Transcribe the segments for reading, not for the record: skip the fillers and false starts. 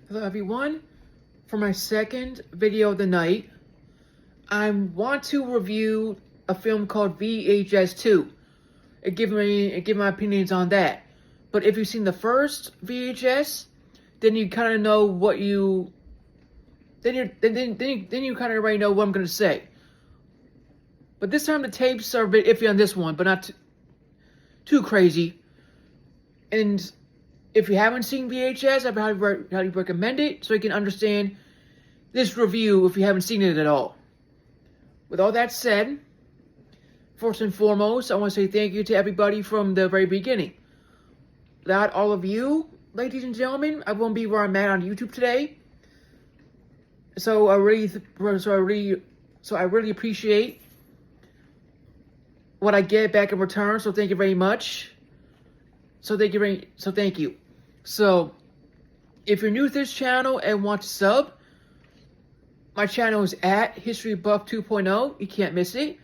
Hello everyone. For my second video of the night, I want to review a film called VHS 2 and give my opinions on that. But if you've seen the first VHS, then you kind of know what you then you kind of already know what I'm gonna say. But this time the tapes are a bit iffy on this one, but not too crazy. And if you haven't seen VHS, I highly recommend it so you can understand this review if you haven't seen it at all. With all that said, first and foremost, I want to say thank you to everybody from the very beginning. Without all of you, ladies and gentlemen, I won't be where I'm at on YouTube today. So I really appreciate what I get back in return. So thank you very much. So thank you. So, if you're new to this channel and want to sub, my channel is at HistoryBuff 2.0. You can't miss it.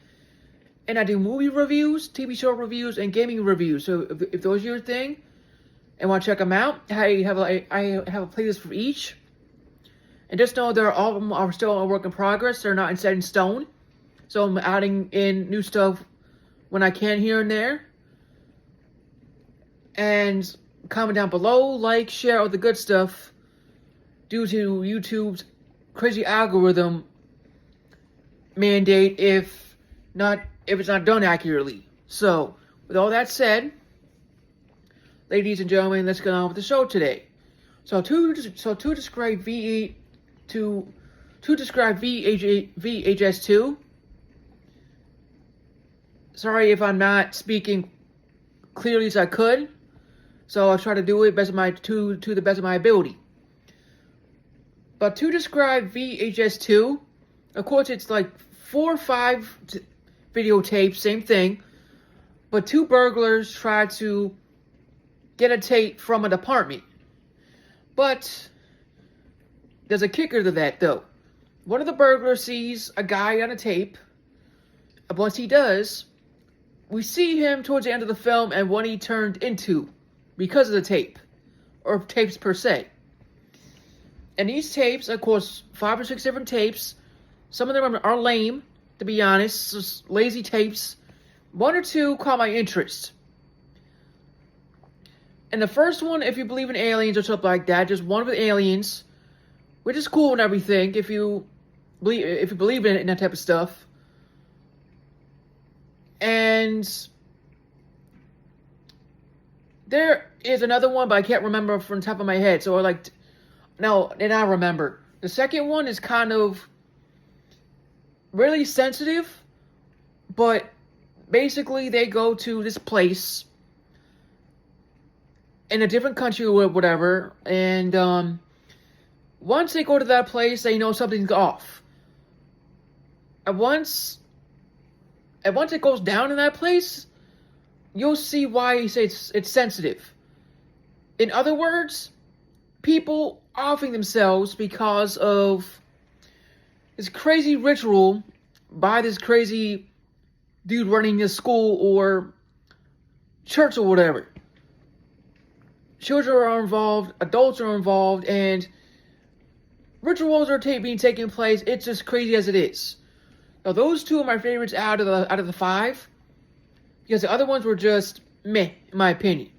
And I do movie reviews, TV show reviews, and gaming reviews. So, if those are your thing and want to check them out, I have a playlist for each. And just know all of them are still a work in progress. They're not set in stone. So, I'm adding in new stuff when I can here and there. And comment down below, like, share, all the good stuff. Due to YouTube's crazy algorithm mandate if it's not done accurately. So, with all that said, ladies and gentlemen, let's get on with the show today. So to describe VHS 2. Sorry if I'm not speaking clearly as I could. So I'll try to do it to the best of my ability. But to describe VHS 2, of course it's like 4 or 5 videotapes, same thing. But 2 burglars try to get a tape from an apartment. But there's a kicker to that though. One of the burglars sees a guy on a tape. And once he does, we see him towards the end of the film and what he turned into because of the tape, or tapes per se. And these tapes, of course, 5 or 6 different tapes. Some of them are lame, to be honest, just lazy tapes. 1 or 2 caught my interest. And the first one, if you believe in aliens or something like that, just one with aliens, which is cool and everything if you believe in it and that type of stuff. And there is another one, but I can't remember from the top of my head. So I remember. The second one is kind of really sensitive, but basically they go to this place in a different country or whatever, and once they go to that place, they know something's off. And once it goes down in that place, you'll see why he says it's sensitive. In other words, people offing themselves because of this crazy ritual by this crazy dude running this school or church or whatever. Children are involved, adults are involved, and rituals are being taken place. It's just crazy as it is. Now, those 2 are my favorites out of the 5. Because the other ones were just meh, in my opinion.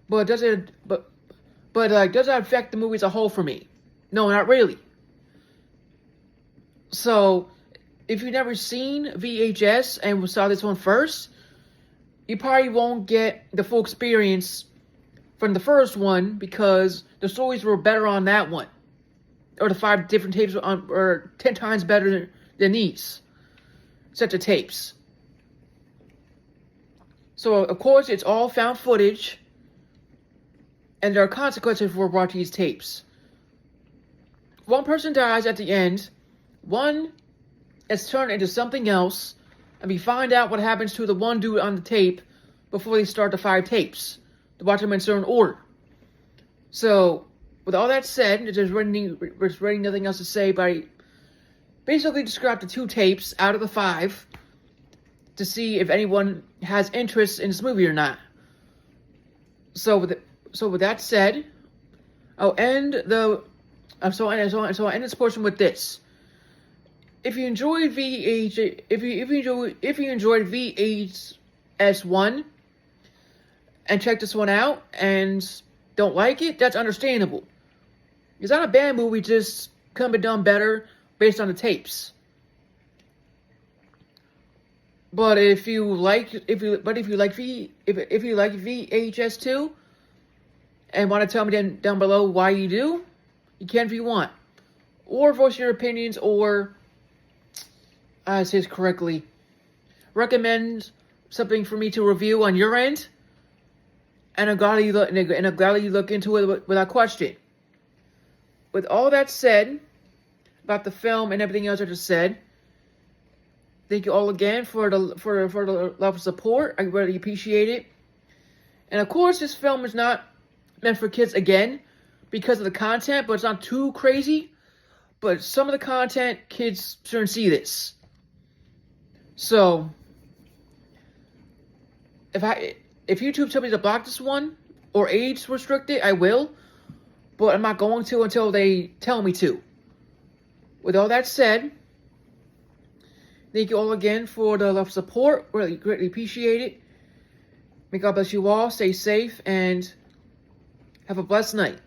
But does it affect the movie as a whole for me? No, not really. So, if you've never seen VHS and saw this one first, you probably won't get the full experience from the first one because the stories were better on that one. Or the 5 different tapes are 10 times better than these sets of tapes. So, of course, it's all found footage, and there are consequences for watching these tapes. 1 person dies at the end, 1 is turned into something else, and we find out what happens to the 1 dude on the tape before they start the 5 tapes, to watch them in certain order. So, with all that said, there's really nothing else to say, but I basically described the 2 tapes out of the 5, to see if anyone has interest in this movie or not. So with that said, I'll end the so I end this portion with this. If you enjoyed VHS1 and check this one out and don't like it, that's understandable. It's not a bad movie, just could be done better based on the tapes. But if you like VHS2 and want to tell me down below why you do, you can if you want, or voice your opinions, or I say this correctly, recommend something for me to review on your end, and I'm glad you look into it without question. With all that said about the film and everything else I just said, thank you all again for the love of support. I really appreciate it. And of course, this film is not meant for kids again because of the content, but it's not too crazy. But some of the content, kids shouldn't see this. So, if YouTube tells me to block this one or age restrict it, I will. But I'm not going to until they tell me to. With all that said, thank you all again for the love support. Really greatly appreciate it. May God bless you all. Stay safe and have a blessed night.